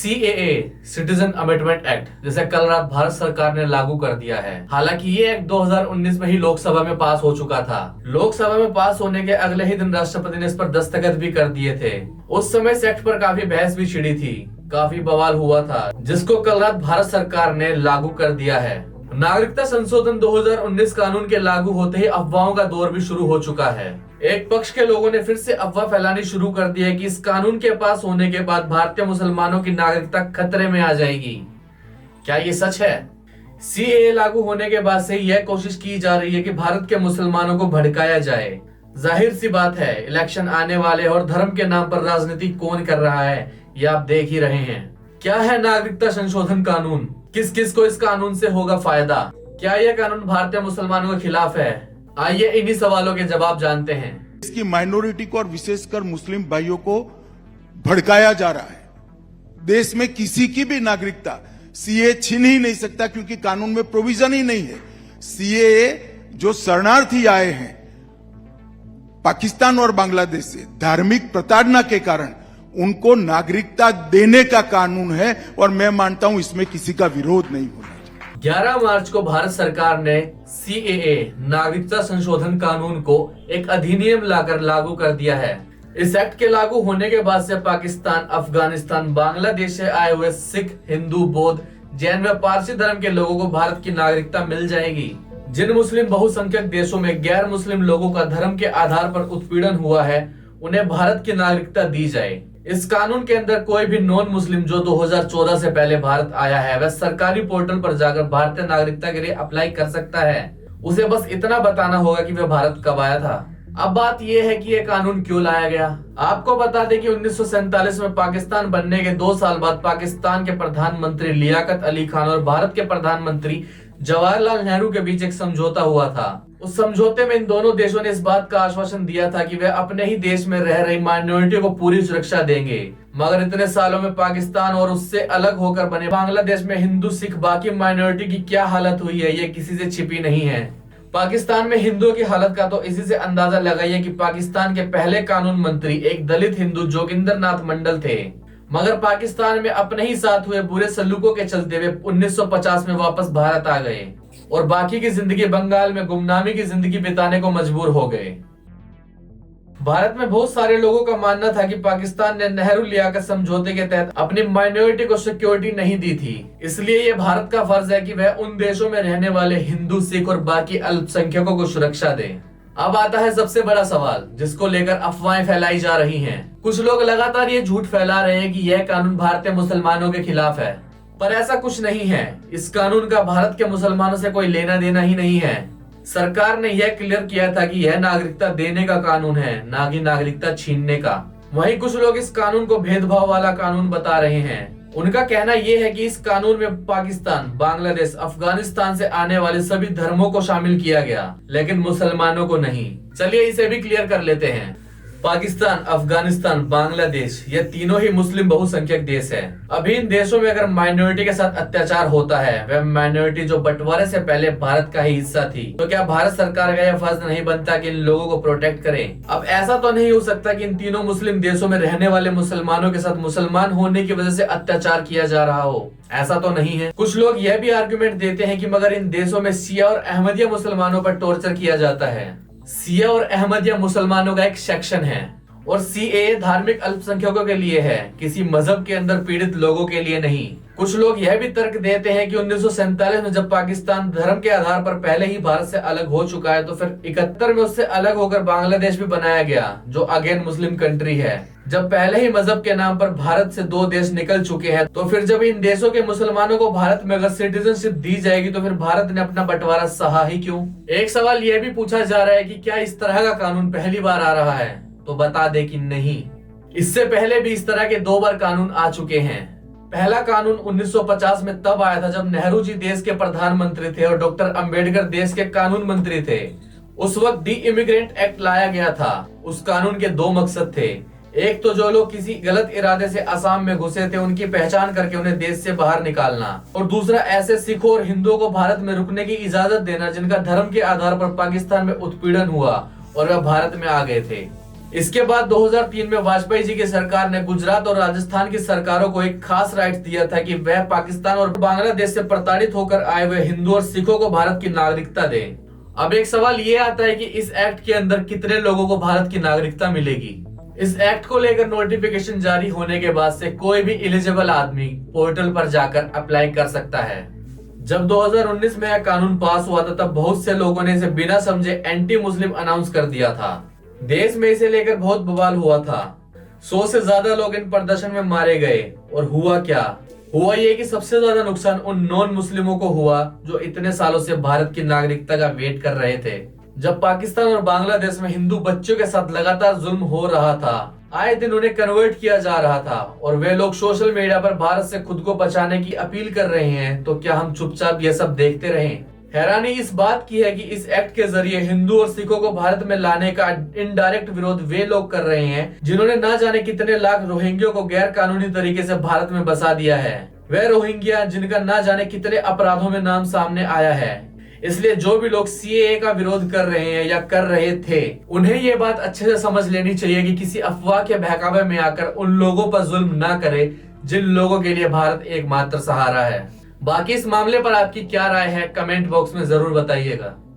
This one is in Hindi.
CAA सिटीजन अमेंडमेंट एक्ट जिसे कल रात भारत सरकार ने लागू कर दिया है। हालांकि ये एक्ट 2019 में ही लोकसभा में पास हो चुका था। लोकसभा में पास होने के अगले ही दिन राष्ट्रपति ने इस पर दस्तखत भी कर दिए थे। उस समय इस एक्ट पर काफी बहस भी छिड़ी थी, काफी बवाल हुआ था, जिसको कल रात भारत सरकार ने लागू कर दिया है। नागरिकता संशोधन 2019 कानून के लागू होते ही अफवाहों का दौर भी शुरू हो चुका है। एक पक्ष के लोगों ने फिर से अफवाह फैलानी शुरू कर दी है कि इस कानून के पास होने के बाद भारतीय मुसलमानों की नागरिकता खतरे में आ जाएगी। क्या ये सच है? CAA लागू होने के बाद से यह कोशिश की जा रही है कि भारत के मुसलमानों को भड़काया जाए। जाहिर सी बात है, इलेक्शन आने वाले और धर्म के नाम पर राजनीति कौन कर रहा है, ये आप देख ही रहे हैं। क्या है नागरिकता संशोधन कानून? किस किस को इस कानून से होगा फायदा? क्या यह कानून भारतीय मुसलमानों के खिलाफ है? आइए इन्हीं सवालों के जवाब जानते हैं। इसकी माइनॉरिटी को और विशेषकर मुस्लिम भाइयों को भड़काया जा रहा है। देश में किसी की भी नागरिकता CAA छीन ही नहीं सकता, क्योंकि कानून में प्रोविजन ही नहीं है। CAA जो शरणार्थी आए हैं पाकिस्तान और बांग्लादेश से धार्मिक प्रताड़ना के कारण, उनको नागरिकता देने का कानून है और मैं मानता हूं इसमें किसी का विरोध नहीं होना चाहिए। 11 मार्च को भारत सरकार ने CAA नागरिकता संशोधन कानून को एक अधिनियम लाकर लागू कर दिया है। इस एक्ट के लागू होने के बाद से पाकिस्तान, अफगानिस्तान, बांग्लादेश से आए हुए सिख, हिंदू, बौद्ध, जैन व पारसी धर्म के लोगों को भारत की नागरिकता मिल जाएगी। जिन मुस्लिम बहुसंख्यक देशों में गैर मुस्लिम लोगों का धर्म के आधार पर उत्पीड़न हुआ है, उन्हें भारत की नागरिकता दी जाए। इस कानून के अंदर कोई भी नॉन मुस्लिम जो 2014 से पहले भारत आया है, वह सरकारी पोर्टल पर जाकर भारतीय नागरिकता के लिए अप्लाई कर सकता है। उसे बस इतना बताना होगा कि वह भारत कब आया था। अब बात यह है कि यह कानून क्यों लाया गया। आपको बता दें कि 1947 में पाकिस्तान बनने के 2 साल बाद पाकिस्तान के प्रधानमंत्री लियाकत अली खान और भारत के प्रधानमंत्री जवाहरलाल नेहरू के बीच एक समझौता हुआ था। उस समझौते में इन दोनों देशों ने इस बात का आश्वासन दिया था कि वे अपने ही देश में रह रही माइनॉरिटी को पूरी सुरक्षा देंगे। मगर इतने सालों में पाकिस्तान और उससे अलग होकर बने बांग्लादेश में हिंदू, सिख, बाकी माइनॉरिटी की क्या हालत हुई है, ये किसी से छिपी नहीं है। पाकिस्तान में हिंदुओं की हालत का तो इसी से अंदाजा लगाइए कि पाकिस्तान के पहले कानून मंत्री एक दलित हिंदू जोगिंदर नाथ मंडल थे। मगर पाकिस्तान में अपने ही साथ हुए बुरे सलूकों के चलते वे 1950 में वापस भारत आ गए और बाकी की जिंदगी बंगाल में गुमनामी की जिंदगी बिताने को मजबूर हो गए। भारत में बहुत सारे लोगों का मानना था कि पाकिस्तान ने नेहरू लियाकत समझौते के तहत अपनी माइनॉरिटी को सिक्योरिटी नहीं दी थी, इसलिए ये भारत का फर्ज है कि वह उन देशों में रहने वाले हिंदू, सिख और बाकी अल्पसंख्यकों को सुरक्षा दे। अब आता है सबसे बड़ा सवाल, जिसको लेकर अफवाहें फैलाई जा रही हैं। कुछ लोग लगातार ये झूठ फैला रहे हैं कि यह कानून भारतीय मुसलमानों के खिलाफ है, पर ऐसा कुछ नहीं है। इस कानून का भारत के मुसलमानों से कोई लेना देना ही नहीं है। सरकार ने यह क्लियर किया था कि यह नागरिकता देने का कानून है, ना कि नागरिकता छीनने का। वहीं कुछ लोग इस कानून को भेदभाव वाला कानून बता रहे हैं। उनका कहना यह है कि इस कानून में पाकिस्तान, बांग्लादेश, अफगानिस्तान से आने वाले सभी धर्मों को शामिल किया गया, लेकिन मुसलमानों को नहीं। चलिए इसे भी क्लियर कर लेते हैं। पाकिस्तान, अफगानिस्तान, बांग्लादेश ये तीनों ही मुस्लिम बहुसंख्यक देश है। अभी इन देशों में अगर माइनॉरिटी के साथ अत्याचार होता है, वह माइनॉरिटी जो बंटवारे से पहले भारत का ही हिस्सा थी, तो क्या भारत सरकार का यह फर्ज नहीं बनता कि इन लोगों को प्रोटेक्ट करे? अब ऐसा तो नहीं हो सकता कि इन तीनों मुस्लिम देशों में रहने वाले मुसलमानों के साथ मुसलमान होने की वजह से अत्याचार किया जा रहा हो। ऐसा तो नहीं है। कुछ लोग यह भी आर्गुमेंट देते हैं कि मगर इन देशों में शिया और अहमदिया मुसलमानों पर टॉर्चर किया जाता है। शिया और अहमदिया मुसलमानों का एक सेक्शन है और CAA धार्मिक अल्पसंख्यकों के लिए है, किसी मजहब के अंदर पीड़ित लोगों के लिए नहीं। कुछ लोग यह भी तर्क देते हैं कि 1947 में जब पाकिस्तान धर्म के आधार पर पहले ही भारत से अलग हो चुका है, तो फिर 71 में उससे अलग होकर बांग्लादेश भी बनाया गया, जो अगेन मुस्लिम कंट्री है। जब पहले ही मजहब के नाम पर भारत से 2 देश निकल चुके हैं, तो फिर जब इन देशों के मुसलमानों को भारत में अगर सिटीजनशिप दी जाएगी, तो फिर भारत ने अपना बंटवारा सहा ही क्यों? एक सवाल यह भी पूछा जा रहा है कि क्या इस तरह का कानून पहली बार आ रहा है? तो बता दे कि नहीं, इससे पहले भी इस तरह के 2 बार कानून आ चुके हैं। पहला कानून 1950 में तब आया था जब नेहरू जी देश के प्रधानमंत्री थे और डॉक्टर अंबेडकर देश के कानून मंत्री थे। उस वक्त डी इमिग्रेंट एक्ट लाया गया था। उस कानून के 2 मकसद थे। एक तो जो लोग किसी गलत इरादे से असम में घुसे थे, उनकी पहचान करके उन्हें देश से बाहर निकालना, और दूसरा ऐसे सिखों और हिंदुओं को भारत में रुकने की इजाजत देना जिनका धर्म के आधार पर पाकिस्तान में उत्पीड़न हुआ और वह भारत में आ गए थे। इसके बाद 2003 में वाजपेयी जी की सरकार ने गुजरात और राजस्थान की सरकारों को एक खास राइट दिया था कि वह पाकिस्तान और बांग्लादेश से प्रताड़ित होकर आए हुए हिंदू और सिखों को भारत की नागरिकता दें। अब एक सवाल ये आता है कि इस एक्ट के अंदर कितने लोगों को भारत की नागरिकता मिलेगी। इस एक्ट को लेकर नोटिफिकेशन जारी होने के बाद से कोई भी एलिजिबल आदमी पोर्टल पर जाकर अप्लाई कर सकता है। जब 2019 में यह कानून पास हुआ था तब बहुत से लोगों ने इसे बिना समझे एंटी मुस्लिम अनाउंस कर दिया था। देश में इसे लेकर बहुत बवाल हुआ था। 100 से ज्यादा लोग इन प्रदर्शन में मारे गए। और हुआ क्या? हुआ ये कि सबसे ज्यादा नुकसान उन नॉन मुस्लिमों को हुआ जो इतने सालों से भारत की नागरिकता का वेट कर रहे थे। जब पाकिस्तान और बांग्लादेश में हिंदू बच्चों के साथ लगातार जुल्म हो रहा था, आए दिन उन्हें कन्वर्ट किया जा रहा था और वे लोग सोशल मीडिया पर भारत से खुद को बचाने की अपील कर रहे हैं, तो क्या हम चुपचाप ये सब देखते रहें? हैरानी इस बात की है कि इस एक्ट के जरिए हिंदू और सिखों को भारत में लाने का इनडायरेक्ट विरोध वे लोग कर रहे हैं जिन्होंने ना जाने कितने लाख रोहिंग्या को गैर कानूनी तरीके से भारत में बसा दिया है। वे रोहिंग्या जिनका ना जाने कितने अपराधों में नाम सामने आया है। इसलिए जो भी लोग सीएए का विरोध कर रहे हैं या कर रहे थे, उन्हें ये बात अच्छे से समझ लेनी चाहिए कि किसी अफवाह के बहकावे में आकर उन लोगों पर जुल्म ना करे जिन लोगों के लिए भारत एकमात्र सहारा है। बाकी इस मामले पर आपकी क्या राय है, कमेंट बॉक्स में जरूर बताइएगा।